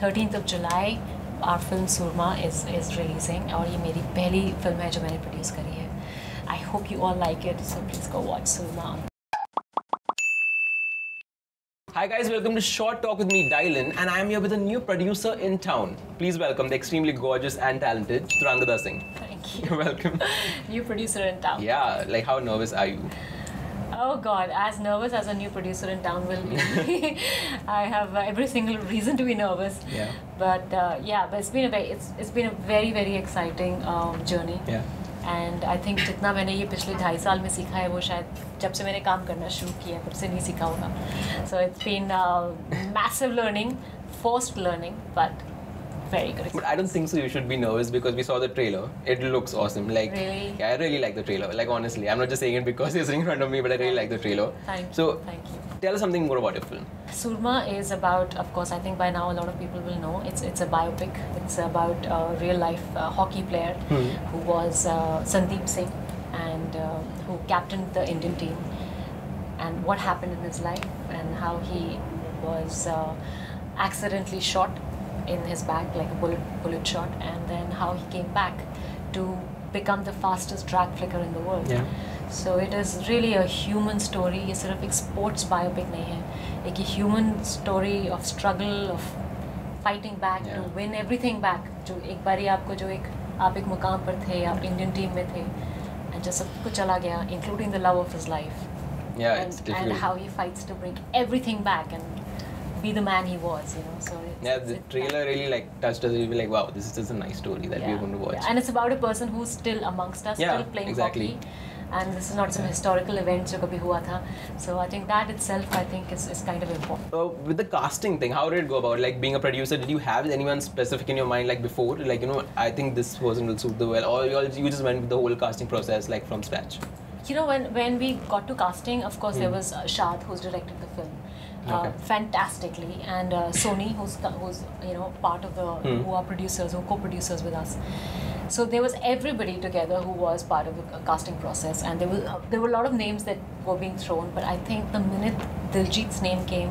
13th of July, our film Soorma is releasing और ये मेरी पहली film है जो मैंने produce करी है. I hope you all like it, so please go watch Soorma. Hi guys, welcome to Short Talk with me, Dylan, and I am here with a new producer in town. Please welcome the extremely gorgeous and talented Chitrangada Singh. Thank you. You're welcome. New producer in town. Yeah, like how nervous are you? Oh God, as nervous as a new producer in town will be. I have every single reason to be nervous. Yeah. But but it's been a very exciting journey. Yeah. And I think जितना मैंने ये पिछले 2.5 साल में सीखा है वो शायद जब से मैंने काम करना शुरू किया तब से नहीं सीखा होगा. So it's been massive learning, forced learning, but very good. But I don't think so you should be nervous because we saw the trailer. It looks awesome. Like, really? Yeah, I really like the trailer. Like honestly, I'm not just saying it because you're sitting in front of me, but I really like the trailer. Thank you. Tell us something more about your film. Soorma is about, of course, I think by now a lot of people will know, it's a biopic. It's about a real life hockey player who was Sandeep Singh and who captained the Indian team, and what happened in his life and how he was accidentally shot in his back, like a bullet shot, and then how he came back to become the fastest drag flicker in the world. Yeah. So it is really a human story. ये सिर्फ एक sports biopic नहीं है, एक human story of struggle, of fighting back to win everything back. जो एक बारी आप एक मुकाम पर थे, आप Indian team में थे, and जो सब कुछ चला गया, including the love of his life. Yeah, it's difficult. And how he fights to bring everything back and be the man he was, you know. So the trailer really like touched us. You'll be like, wow, this is just a nice story that we're going to watch. Yeah. And it's about a person who's still amongst us, still playing hockey. And this is not some historical event जो कभी हुआ था. So I think that itself, I think, is kind of important. With the casting thing, how did it go about? Like being a producer, did you have anyone specific in your mind like before? Like, you know, I think this person will suit the well, or you just went with the whole casting process like from scratch? You know, when we got to casting, of course, there was Shad who's directed the film. Fantastically, and Sony, who's you know part of the who are producers, who co-producers with us. So there was everybody together who was part of the casting process, and there were a lot of names that were being thrown. But I think the minute Diljit's name came,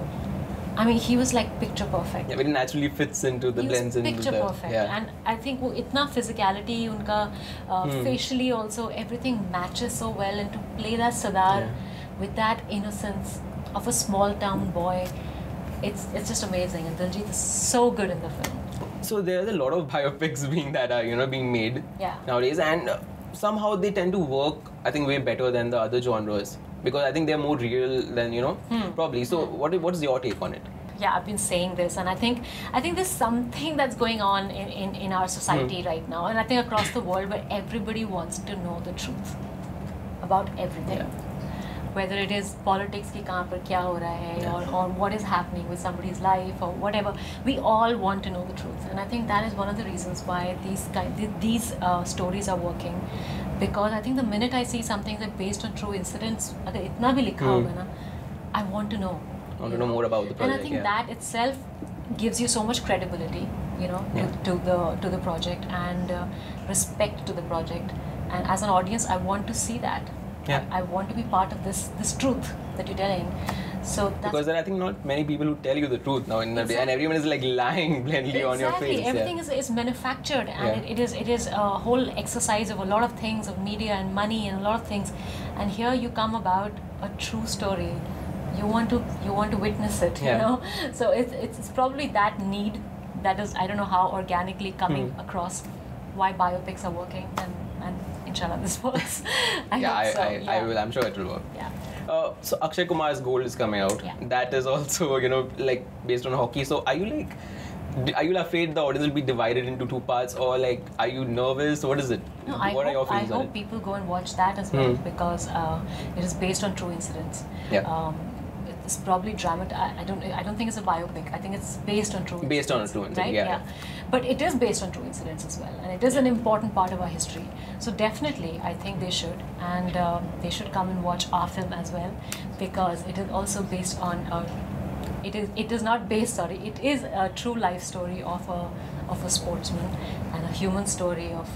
I mean, he was like picture perfect. Yeah, but it naturally fits into the blends into picture perfect. Yeah. And I think वो इतना physicality, उनका facially also everything matches so well, and to play that Sardar with that innocence of a small town boy, it's just amazing, and Diljit is so good in the film. So there's a lot of biopics being made nowadays, and somehow they tend to work, I think, way better than the other genres because I think they're more real than probably. So what's your take on it? Yeah, I've been saying this, and I think there's something that's going on in our society right now, and I think across the world, where everybody wants to know the truth about everything. Yeah. Whether it is politics की कहाँ पर क्या हो रहा है, or what is happening with somebody's life or whatever, we all want to know the truth, and I think that is one of the reasons why these stories are working, because I think the minute I see something that's based on true incidents, अगर इतना भी लिखा होगा ना, I want to know. I want to know more about the project. And I think that itself gives you so much credibility, you know, to the project, and respect to the project, and as an audience, I want to see that. Yeah. I want to be part of this truth that you're telling. So that's because there are, I think, not many people who tell you the truth now in the day, and everyone is like lying blindly on your face. Everything is manufactured, and it is a whole exercise of a lot of things, of media and money and a lot of things. And here you come about a true story. You want to witness it, you know. So it's probably that need that is, I don't know how, organically coming across why biopics are working, and inshallah this works. I will. I'm sure it will work. Yeah. So Akshay Kumar's Gold is coming out. Yeah. That is also, like based on hockey. So are you afraid the audience will be divided into two parts, or like are you nervous? What is it? No, I hope people go and watch that as well, because it is based on true incidents. Yeah. It's probably dramatic. I don't think it's a biopic. I think it's based on true incidents. Based on a true incident, right? Yeah. But it is based on true incidents as well, and it is an important part of our history. So definitely, I think they should, and they should come and watch our film as well, because it is also based on it is not based. Sorry, it is a true life story of a sportsman and a human story of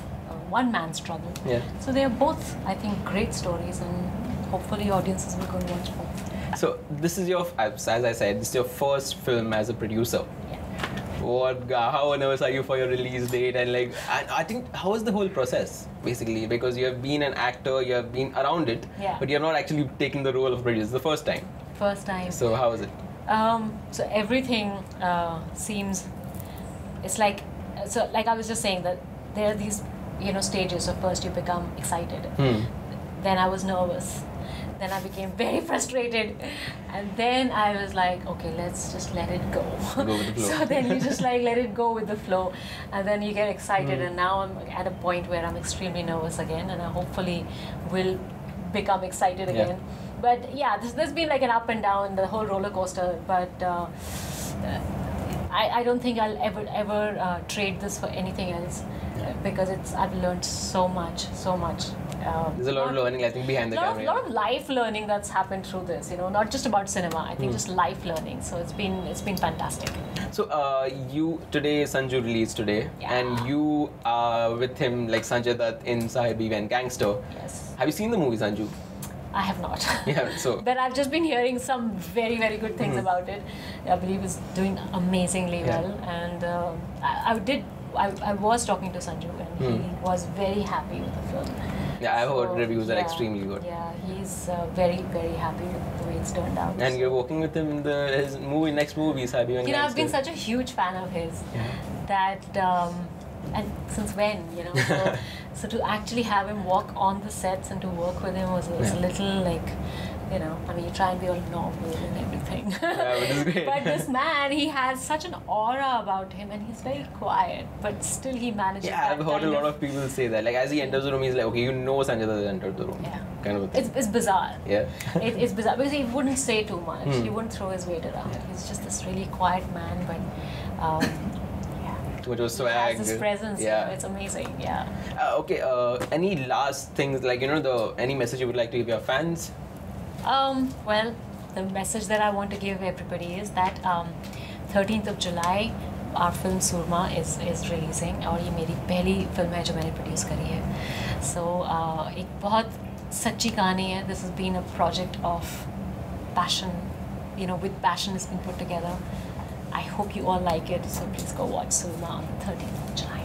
one man's struggle. Yeah. So they are both, I think, great stories, and hopefully audiences will go and watch both. So this is your, as I said, this is your first film as a producer. Yeah. How nervous are you for your release date? And like, I think, how was the whole process basically? Because you have been an actor, you have been around it, but you have not actually taken the role of producer. The first time. First time. So how was it? So everything seems. It's like, so like I was just saying that there are these, stages. So first you become excited, then I was nervous. Then I became very frustrated, and then I was like, okay, let's just let it go. Go with the flow. So then you just like let it go with the flow, and then you get excited, and now I'm at a point where I'm extremely nervous again, and I hopefully will become excited again. But yeah, there's been like an up and down, the whole roller coaster, but I don't think I'll ever trade this for anything else, because I've learned so much. There's a lot of learning, I think, behind the camera. A lot of life learning that's happened through this, not just about cinema. I think just life learning. So it's been fantastic. So today Sanju released today, and you are with him like Sanjay Dutt in Sahibi and Gangster. Yes. Have you seen the movie, Sanju? I have not. Yeah, so. But I've just been hearing some very, very good things about it. I believe it's doing amazingly well, and I was talking to Sanju, and he was very happy with the film. Yeah, I've heard reviews are extremely good. Yeah, he's very, very happy with the way it's turned out. And you're working with him in his next movie, Sahibi and Gangster. I've been such a huge fan of his that, and since when, so to actually have him walk on the sets and to work with him was a little like, you try and be all normal and everything. Yeah, which is great. But this man, he has such an aura about him, and he's very quiet, but still he manages. Yeah, I've heard a lot of people say that. Like, as he enters the room, he's like, okay, Sanjay Dutt has entered the room. Yeah. Kind of a thing. It's bizarre. Yeah. It's bizarre because he wouldn't say too much. He wouldn't throw his weight around. He's just this really quiet man, but too much of swag. He has his presence. It's amazing. Yeah. Okay. Any last things, like any message you would like to give your fans? Well, the message that I want to give everybody is that 13th of July our film Soorma is releasing, और ये मेरी पहली film है जो मैंने produce करी है. So एक बहुत सच्ची कहानी है. This has been a project of passion, with passion it's been put together. I hope you all like it, so please go watch Soorma on the 13th of July.